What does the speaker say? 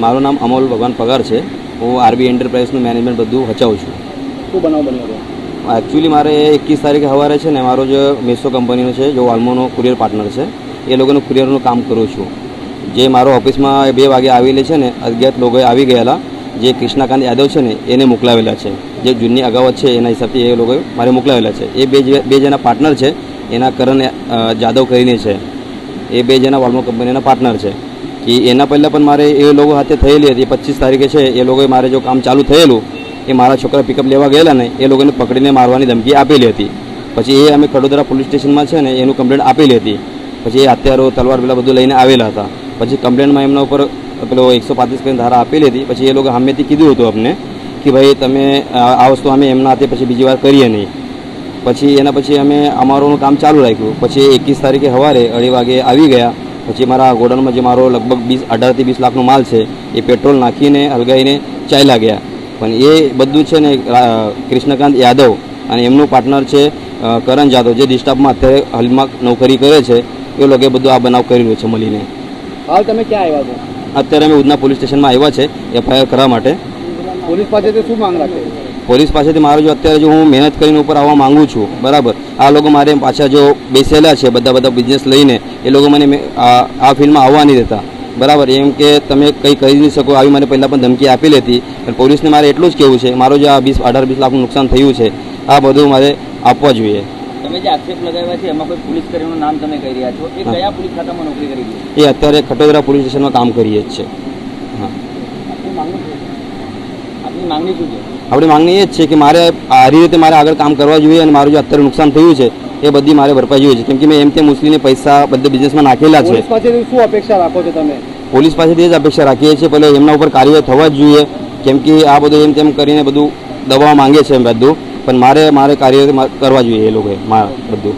મારું નામ અમોલ ભગવાન પગાર છે। હું આરબી એન્ટરપ્રાઇઝનું મેનેજમેન્ટ બધું હચાવું છું। શું બનાવ બન્યો? એકચ્યુઅલી મારે 21 તારીખે સવારે છે ને મારો જે મેસો કંપનીનો છે જો વાલ્મોનો કુરિયર પાર્ટનર છે એ લોકોનું કુરિયરનું કામ કરું છું। જે મારો ઓફિસમાં 2 વાગે આવેલી છે ને અજ્ઞાત લોકોએ આવી ગયેલા જે કૃષ્ણકાંત યાદવ છે ને એને મોકલાવેલા છે। જે જૂની અગાવત છે એના હિસાબથી એ લોકોએ મારે મોકલાવેલા છે। એ બે જણા પાર્ટનર છે, એના કરણ જાદવ કરીને છે, એ 2 જણા વાલ્મો કંપનીના પાર્ટનર છે। કે એના પહેલાં પણ મારે એ લોકો હાથે થયેલી હતી। 25 તારીખે છે એ લોકોએ મારે જો કામ ચાલુ થયેલું એ મારા છોકરા પિકઅપ લેવા ગયેલા ને એ લોકોને પકડીને મારવાની ધમકી આપેલી હતી। પછી એ અમે ખડોદરા પોલીસ સ્ટેશનમાં છે ને એનું કમ્પ્લેન્ટ આપેલી હતી। પછી એ હથિયારો તલવાર પેલા બધું લઈને આવેલા હતા। પછી કમ્પ્લેન્ટમાં એમના ઉપર પેલો 135 કરીને ધારા આપેલી હતી। પછી એ લોકો સામેથી કીધું હતું અમને કે ભાઈ તમે આ વસ્તુ અમે એમના હાથે પછી બીજી વાર કરીએ નહીં। પછી એના પછી અમે અમારું કામ ચાલુ રાખ્યું। પછી 21 તારીખે સવારે 2:30 વાગે આવી ગયા। પછી મારા ગોડાઉનમાં જે મારો લગભગ 18 થી 20 લાખનો માલ છે એ પેટ્રોલ નાખીને હલગાઈને ચાલ્યા ગયા। પણ એ બધું છે ને કૃષ્ણકાંત યાદવ અને એમનું પાર્ટનર છે કરણ જાદવ જે ડિસ્ટાફમાં અત્યારે હાલમાં નોકરી કરે છે એ લોકોએ બધું આ બનાવ કરેલું છે મળીને। હાલ તમે ક્યાં આવ્યા છો? અત્યારે અમે ઉધના પોલીસ સ્ટેશનમાં આવ્યા છે FIR કરવા માટે। પોલીસ પાસેથી શું માંગ રાખે? પોલીસ પાસેથી મારો જો અત્યારે જો હું મહેનત કરીને ઉપર આવવા માંગુ છું બરાબર, આ લોકો મારે પાછા જો બેસેલા છે બધા બિઝનેસ લઈને એ લોકો મને આ ફિલ્ડમાં આવવા નહીં દેતા બરાબર। એમ કે તમે કંઈ કરી નહીં શકો આવી મને પહેલાં પણ ધમકી આપેલી હતી। પણ પોલીસને મારે એટલું જ કહેવું છે મારો જે આ 18-20 લાખનું નુકસાન થયું છે આ બધું મારે આપવા જોઈએ। તમે જે આક્ષેપ લગાવ્યા છે એમાં કોઈ પોલીસ કર્મીનું નામ તમે કહી રહ્યા છો, એ કયા પોલીસ ખાતામાં નોકરી કરી છે? એ અત્યારે ખટોદરા પોલીસ સ્ટેશનમાં કામ કરીએ જ છે। હા, આપની માંગણી શું છે? આપણી માંગણી એ જ છે કે મારે આ રીતે મારે આગળ કામ કરવા જોઈએ અને મારું જે અત્યારે નુકસાન થયું છે એ બધી મારે ભરપાઈ જોઈએ છે। કેમ કે મેં એમ તેમ મુસ્લિમને પૈસા બધા બિઝનેસમાં નાખેલા છે। પોલીસ પાસેથી શું અપેક્ષા રાખો છો તમે? પોલીસ પાસેથી એ જ અપેક્ષા રાખીએ છીએ પહેલાં એમના ઉપર કાર્યવાહી થવા જ જોઈએ। કેમ કે આ બધું એમ તેમ કરીને બધું દબાવ માંગે છે એમ બધું, પણ મારે કાર્યવાહી કરવા જોઈએ એ લોકોએ બધું।